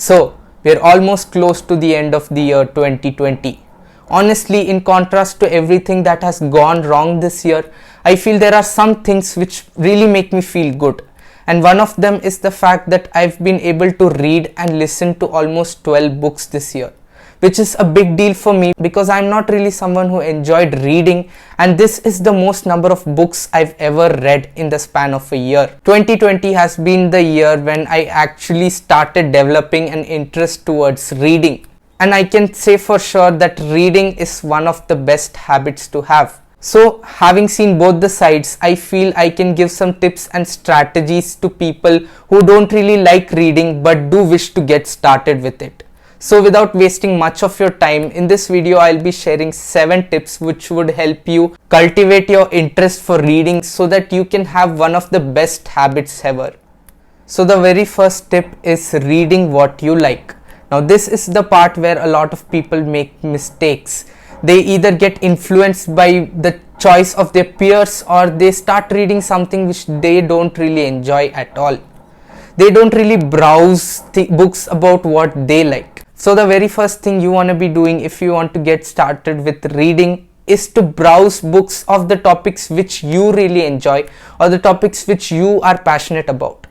So, we're almost close to the end of the year 2020. Honestly, in contrast to everything that has gone wrong this year, I feel there are some things which really make me feel good. And one of them is the fact that I've been able to read and listen to almost 12 books this year, which is a big deal for me because I'm not really someone who enjoyed reading, and this is the most number of books I've ever read in the span of a year. 2020 has been the year when I actually started developing an interest towards reading, and I can say for sure that reading is one of the best habits to have. So, having seen both the sides, I feel I can give some tips and strategies to people who don't really like reading but do wish to get started with it. So without wasting much of your time, in this video I'll be sharing 7 tips which would help you cultivate your interest for reading so that you can have one of the best habits ever. So the very first tip is reading what you like. Now this is the part where a lot of people make mistakes. They either get influenced by the choice of their peers or they start reading something which they don't really enjoy at all. They don't really browse books about what they like. So the very first thing you want to be doing if you want to get started with reading is to browse books of the topics which you really enjoy or the topics which you are passionate about.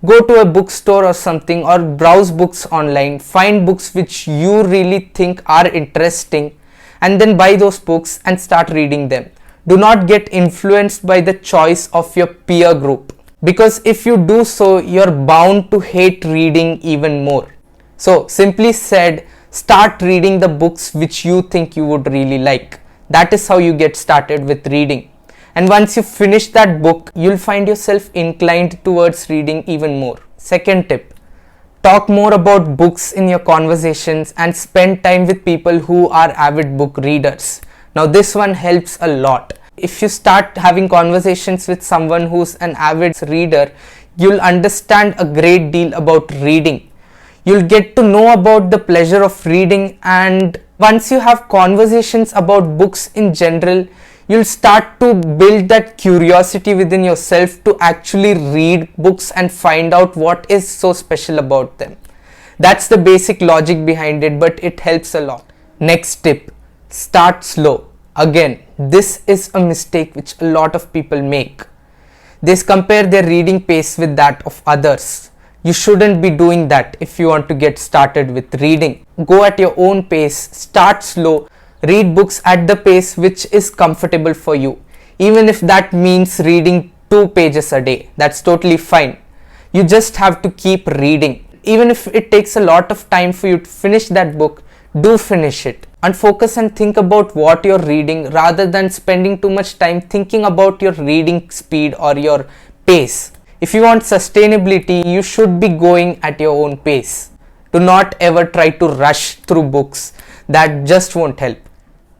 Go to a bookstore or something or browse books online, find books which you really think are interesting and then buy those books and start reading them. Do not get influenced by the choice of your peer group, because if you do so, you're bound to hate reading even more. So simply said, start reading the books which you think you would really like. That is how you get started with reading. And once you finish that book, you'll find yourself inclined towards reading even more. Second tip, talk more about books in your conversations and spend time with people who are avid book readers. Now this one helps a lot. If you start having conversations with someone who's an avid reader, you'll understand a great deal about reading. You'll get to know about the pleasure of reading, and once you have conversations about books in general, you'll start to build that curiosity within yourself to actually read books and find out what is so special about them. That's the basic logic behind it, but it helps a lot. Next tip, start slow. Again, this is a mistake which a lot of people make. They compare their reading pace with that of others. You shouldn't be doing that if you want to get started with reading. Go at your own pace, start slow, read books at the pace which is comfortable for you. Even if that means reading 2 pages a day, that's totally fine. You just have to keep reading. Even if it takes a lot of time for you to finish that book, do finish it. And focus and think about what you're reading rather than spending too much time thinking about your reading speed or your pace. If you want sustainability, you should be going at your own pace. Do not ever try to rush through books. That just won't help.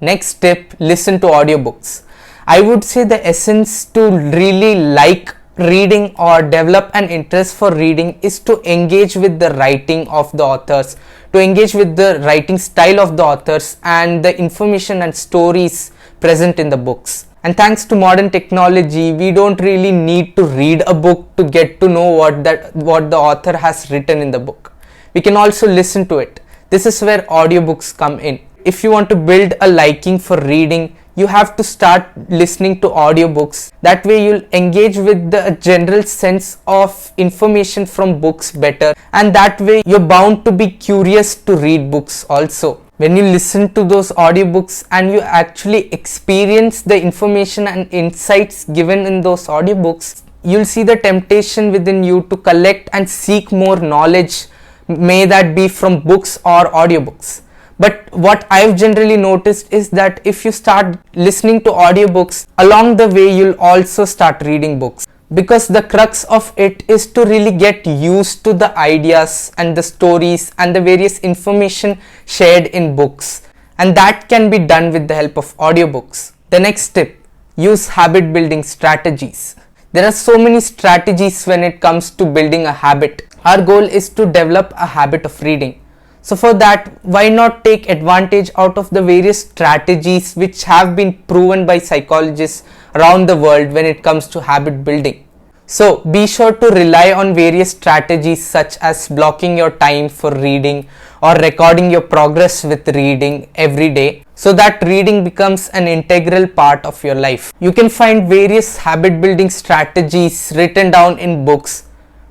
Next tip, listen to audiobooks. I would say the essence to really like reading or develop an interest for reading is to engage with the writing of the authors, to engage with the writing style of the authors and the information and stories present in the books. And thanks to modern technology, we don't really need to read a book to get to know what the author has written in the book. We can also listen to it. This is where audiobooks come in. If you want to build a liking for reading, you have to start listening to audiobooks. That way you'll engage with the general sense of information from books better, and that way you're bound to be curious to read books also. When you listen to those audiobooks and you actually experience the information and insights given in those audiobooks, you'll see the temptation within you to collect and seek more knowledge, may that be from books or audiobooks. But what I've generally noticed is that if you start listening to audiobooks, along the way you'll also start reading books. Because the crux of it is to really get used to the ideas and the stories and the various information shared in books. And that can be done with the help of audiobooks. The next tip, use habit building strategies. There are so many strategies when it comes to building a habit. Our goal is to develop a habit of reading. So for that, why not take advantage out of the various strategies which have been proven by psychologists around the world when it comes to habit building. So be sure to rely on various strategies such as blocking your time for reading or recording your progress with reading every day so that reading becomes an integral part of your life. You can find various habit building strategies written down in books,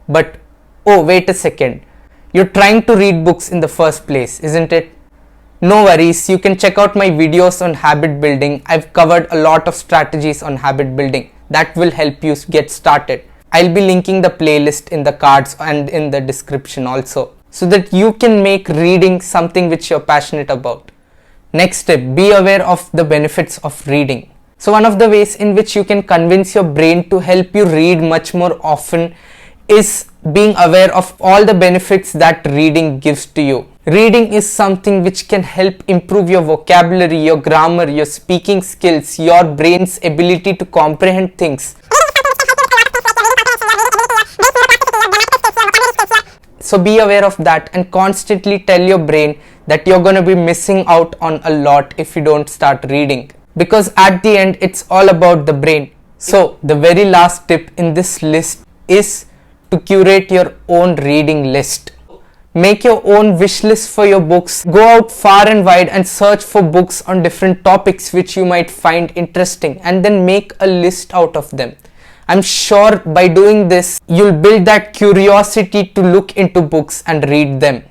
but oh, wait a second. You're trying to read books in the first place, isn't it? No worries, you can check out my videos on habit building. I've covered a lot of strategies on habit building that will help you get started. I'll be linking the playlist in the cards and in the description also, so that you can make reading something which you're passionate about. Next step, be aware of the benefits of reading. So one of the ways in which you can convince your brain to help you read much more often is being aware of all the benefits that reading gives to you. Reading is something which can help improve your vocabulary, your grammar, your speaking skills, your brain's ability to comprehend things. So be aware of that and constantly tell your brain that you're going to be missing out on a lot if you don't start reading. Because at the end, it's all about the brain. So the very last tip in this list is to curate your own reading list. Make your own wish list for your books. Go out far and wide and search for books on different topics which you might find interesting, and then make a list out of them. I'm sure by doing this, you'll build that curiosity to look into books and read them.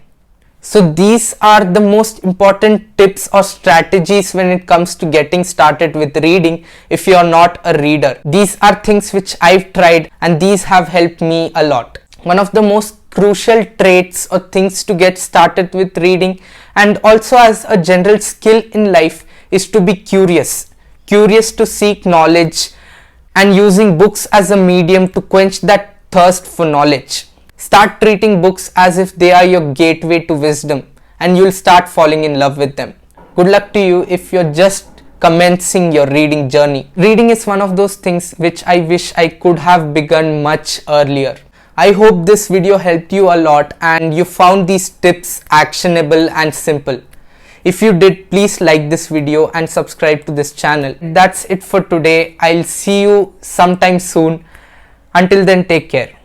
So these are the most important tips or strategies when it comes to getting started with reading if you're not a reader. These are things which I've tried and these have helped me a lot. One of the most crucial traits or things to get started with reading, and also as a general skill in life, is to be curious. Curious to seek knowledge and using books as a medium to quench that thirst for knowledge. Start treating books as if they are your gateway to wisdom, and you'll start falling in love with them. Good luck to you if you're just commencing your reading journey. Reading is one of those things which I wish I could have begun much earlier. I hope this video helped you a lot and you found these tips actionable and simple. If you did, please like this video and subscribe to this channel. That's it for today. I'll see you sometime soon. Until then, take care.